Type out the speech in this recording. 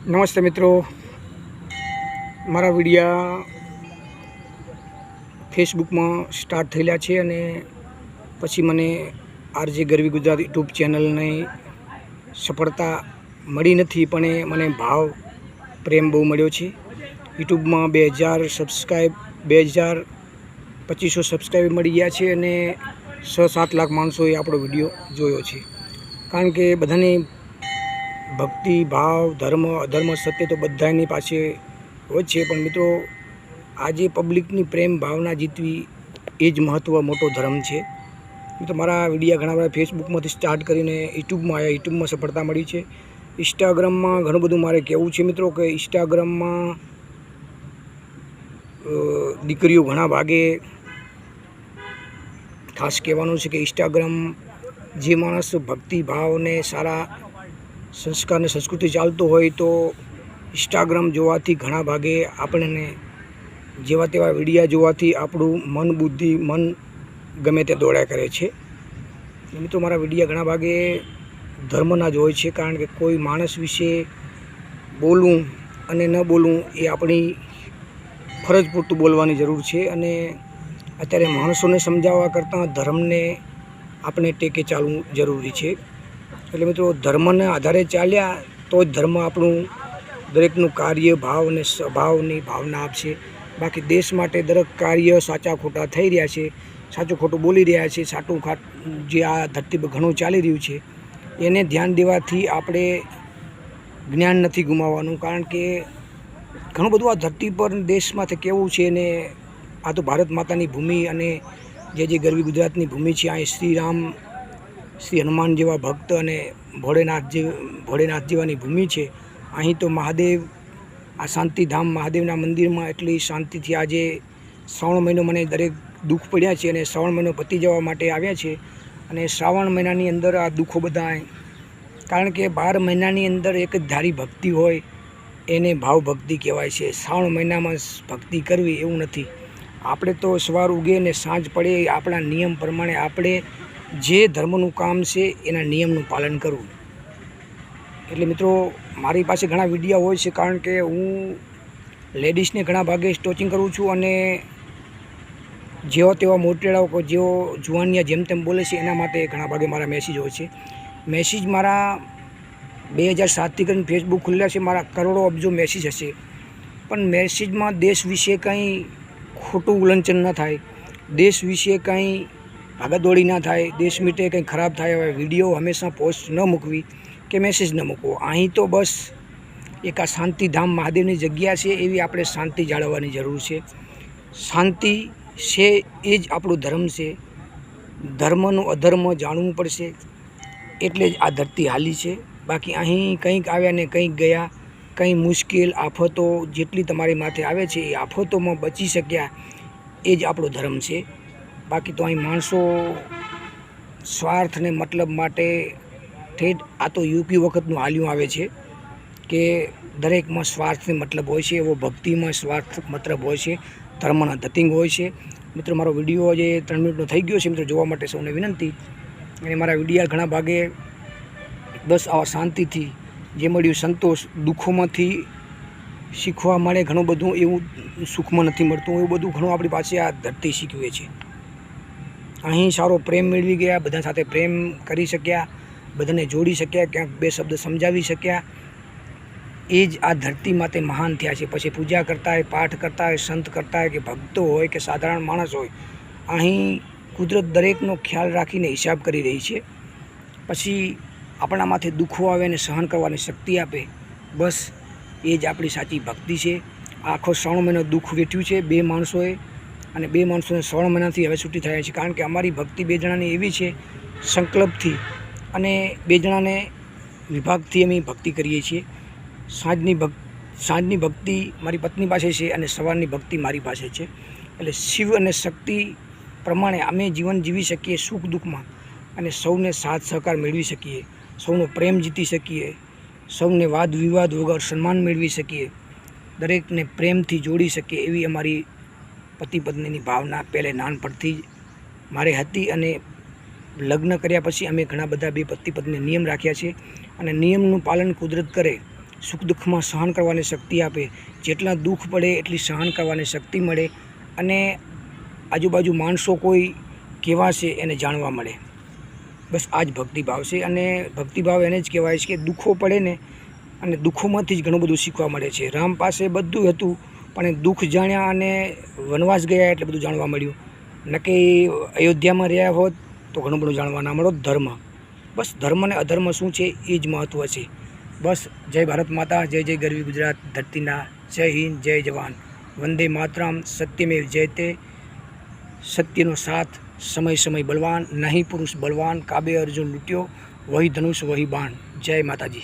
નમસ્તે મિત્રો, મારા વિડીયા ફેસબુકમાં સ્ટાર્ટ થયેલા છે અને પછી મને આરજે ગરવી ગુજરાત યુટ્યુબ ચેનલની સફળતા મળી નથી, પણ મને ભાવ પ્રેમ બહુ મળ્યો છે. યુટ્યુબમાં 2500 સબસ્ક્રાઈબ મળી ગયા છે અને 6-7 લાખ માણસોએ આપણો વિડીયો જોયો છે. કારણ કે બધાની ભક્તિ, ભાવ, ધર્મ, અધર્મ, સત્ય તો બધાની પાસે હોય છે, પણ મિત્રો આજે પબ્લિકની પ્રેમ ભાવના જીતવી એ જ મોટો ધર્મ છે. મિત્રો મારા વિડીયા ઘણા બધા ફેસબુકમાંથી સ્ટાર્ટ કરીને યુટ્યુબમાં આવ્યા, યુટ્યુબમાં સફળતા મળી છે. ઇન્સ્ટાગ્રામમાં ઘણું બધું મારે કહેવું છે મિત્રો, કે ઇન્સ્ટાગ્રામમાં દીકરીઓ ઘણા ભાગે ખાસ કહેવાનું છે કે ઇન્સ્ટાગ્રામ જે માણસ ભક્તિ ભાવને સારા સંસ્કાર અને સંસ્કૃતિ ચાલતો હોય તો ઇન્સ્ટાગ્રામ જોવાથી ઘણા ભાગે આપણને જેવા તેવા વિડીયા જોવાથી આપણું મન બુદ્ધિ મન ગમે તે દોડ્યા કરે છે. મિત્રો મારા વિડીયા ઘણા ભાગે ધર્મના જ હોય છે, કારણ કે કોઈ માણસ વિશે બોલવું અને ન બોલવું એ આપણી ફરજ પૂરતું બોલવાની જરૂર છે. અને અત્યારે માણસોને સમજાવવા કરતાં ધર્મને આપણે ટેકે ચાલવું જરૂરી છે. એટલે મિત્રો ધર્મના આધારે ચાલ્યા તો જ ધર્મ આપણું દરેકનું કાર્ય ભાવ અને સ્વભાવની ભાવના આપશે. બાકી દેશ માટે દરેક કાર્ય સાચા ખોટા થઈ રહ્યા છે, સાચું ખોટું બોલી રહ્યા છે, જે આ ધરતી પર ઘણું ચાલી રહ્યું છે એને ધ્યાન દેવાથી આપણે જ્ઞાન નથી ગુમાવવાનું. કારણ કે ઘણું બધું આ ધરતી પર દેશમાંથી કેવું છે ને આ તો ભારત માતાની ભૂમિ અને જે ગરવી ગુજરાતની ભૂમિ છે. અહીં શ્રી રામ, શ્રી હનુમાન જેવા ભક્ત અને ભોળેનાથ જેવાની ભૂમિ છે. અહીં તો મહાદેવ, આ શાંતિધામ મહાદેવના મંદિરમાં એટલી શાંતિથી આજે શ્રાવણ મહિનો મને દરેક દુઃખ પડ્યા છે અને શ્રાવણ મહિનો પતી જવા માટે આવ્યા છે. અને શ્રાવણ મહિનાની અંદર આ દુઃખો બધા, કારણ કે 12 મહિનાની અંદર એક જ ધારી ભક્તિ હોય એને ભાવ ભક્તિ કહેવાય છે. શ્રાવણ મહિનામાં ભક્તિ કરવી એવું નથી. આપણે તો સવાર ઉગે ને સાંજ પડે આપણા નિયમ પ્રમાણે આપણે જે ધર્મનું કામ છે એના નિયમનું પાલન કરવું. એટલે મિત્રો મારી પાસે ઘણા વિડીયા હોય છે, કારણ કે હું લેડીઝને ઘણા ભાગે સ્ટોચિંગ કરું છું અને જેવા તેવા મોટેડાઓ જેઓ જુવાનિયા જેમ તેમ બોલે છે એના માટે ઘણા ભાગે મારા મેસેજ હોય છે. મેસેજ મારા 2007થી કરીને ફેસબુક ખુલ્યા છે, મારા કરોડો અબજો મેસેજ હશે, પણ મેસેજમાં દેશ વિશે કંઈ ખોટું ઉલ્લંઘન ન થાય, દેશ વિશે કંઈ ભાગાદોડી ના થાય, દેશ માટે કંઈ ખરાબ થાય હવે વિડીયો હંમેશા પોસ્ટ ન મૂકવી કે મેસેજ ન મૂકવો. અહીં તો બસ એક આ શાંતિધામ મહાદેવની જગ્યા છે, એવી આપણે શાંતિ જાળવવાની જરૂર છે. શાંતિ છે એ જ આપણો ધર્મ છે. ધર્મનું અધર્મ જાણવું પડશે, એટલે જ આ ધરતી હાલી છે. બાકી અહીં કંઈક આવ્યા ને કંઈક ગયા, કંઈ મુશ્કેલ આફતો જેટલી તમારી માથે આવે છે એ આફતોમાં બચી શક્યા એ જ આપણો ધર્મ છે. બાકી તો અહીં માણસો સ્વાર્થ ને મતલબ માટે ઠેઠ આ તો યુપી વખતનું હાલ્યું આવે છે કે દરેકમાં સ્વાર્થને મતલબ હોય છે, એવો ભક્તિમાં સ્વાર્થ મતલબ હોય છે, ધર્મના ધતિંગ હોય છે. મિત્રો મારો વિડીયો આજે 3 મિનિટનો થઈ ગયો છે. મિત્રો જોવા માટે સૌને વિનંતી, અને મારા વિડીયા ઘણા ભાગે બસ આવા શાંતિથી જે મળ્યું સંતોષ, દુઃખોમાંથી શીખવા મળે ઘણું બધું, એવું સુખમાં નથી મળતું, એવું બધું ઘણું આપણી પાસે આ ધરતી શીખવે છે. અહીં સારો પ્રેમ મેળવી ગયા, બધા સાથે પ્રેમ કરી શક્યા, બધાને જોડી શક્યા, ક્યાંક 2 શબ્દ સમજાવી શક્યા, એ જ આ ધરતી માટે મહાન થયા છે. પછી પૂજા કરતા હોય, પાઠ કરતા હોય, સંત કરતા હોય કે ભક્તો હોય કે સાધારણ માણસ હોય, અહીં કુદરત દરેકનો ખ્યાલ રાખીને હિસાબ કરી રહી છે. પછી આપણા માથે દુઃખો આવે ને સહન કરવાની શક્તિ આપે, બસ એ જ આપણી સાચી ભક્તિ છે. આખો શ્રાવણ મહિનો દુઃખ વેઠ્યું છે 2 માણસોએ, અને 2 માણસોને શ્રાવણ મહિનાથી હવે છૂટી થયા છે. કારણ કે અમારી ભક્તિ 2 જણાની એવી છે, સંકલ્પથી, અને 2 જણાને વિભાગથી અમે ભક્તિ કરીએ છીએ. સાંજની ભક્તિ મારી પત્ની પાસે છે અને સવારની ભક્તિ મારી પાસે છે. એટલે શિવ અને શક્તિ પ્રમાણે અમે જીવન જીવી શકીએ સુખ દુઃખમાં, અને સૌને સાથ સહકાર મેળવી શકીએ, સૌનો પ્રેમ જીતી શકીએ, સૌને વાદ વિવાદ વગર સન્માન મેળવી શકીએ, દરેકને પ્રેમથી જોડી શકીએ, એવી અમારી પતિ પત્નીની ભાવના પહેલે નાનપણથી જ મારે હતી. અને લગ્ન કર્યા પછી અમે ઘણા બધા 2 પતિ પત્ની નિયમ રાખ્યા છે, અને નિયમનું પાલન કુદરત કરે સુખ દુઃખમાં સહન કરવાની શક્તિ આપે, જેટલા દુઃખ પડે એટલી સહન કરવાની શક્તિ મળે, અને આજુબાજુ માણસો કોઈ કેવા છે એને જાણવા મળે. બસ આ જ ભક્તિભાવ છે. અને ભક્તિભાવ એને જ કહેવાય છે કે દુઃખો પડે ને, અને દુઃખોમાંથી જ ઘણું બધું શીખવા મળે છે. રામ પાસે બધું હતું, પણ એ દુઃખ જાણ્યા અને વનવાસ ગયા એટલે બધું જાણવા મળ્યું. નક્કી અયોધ્યામાં રહ્યા હોત તો ઘણું બધું જાણવા ના મળો. ધર્મ, બસ ધર્મ અને અધર્મ શું છે એ જ મહત્ત્વ છે. બસ જય ભારત માતા, જય જય ગરવી ગુજરાત ધરતીના, જય હિન્દ, જય જવાન, વંદે માતરમ, સત્યમેવ જયતે. સત્યનો સાથ, સમય સમય બલવાન, નહીં પુરુષ બલવાન, કાબે અર્જુન લૂટ્યો, વહી ધનુષ વહી બાણ. જય માતાજી.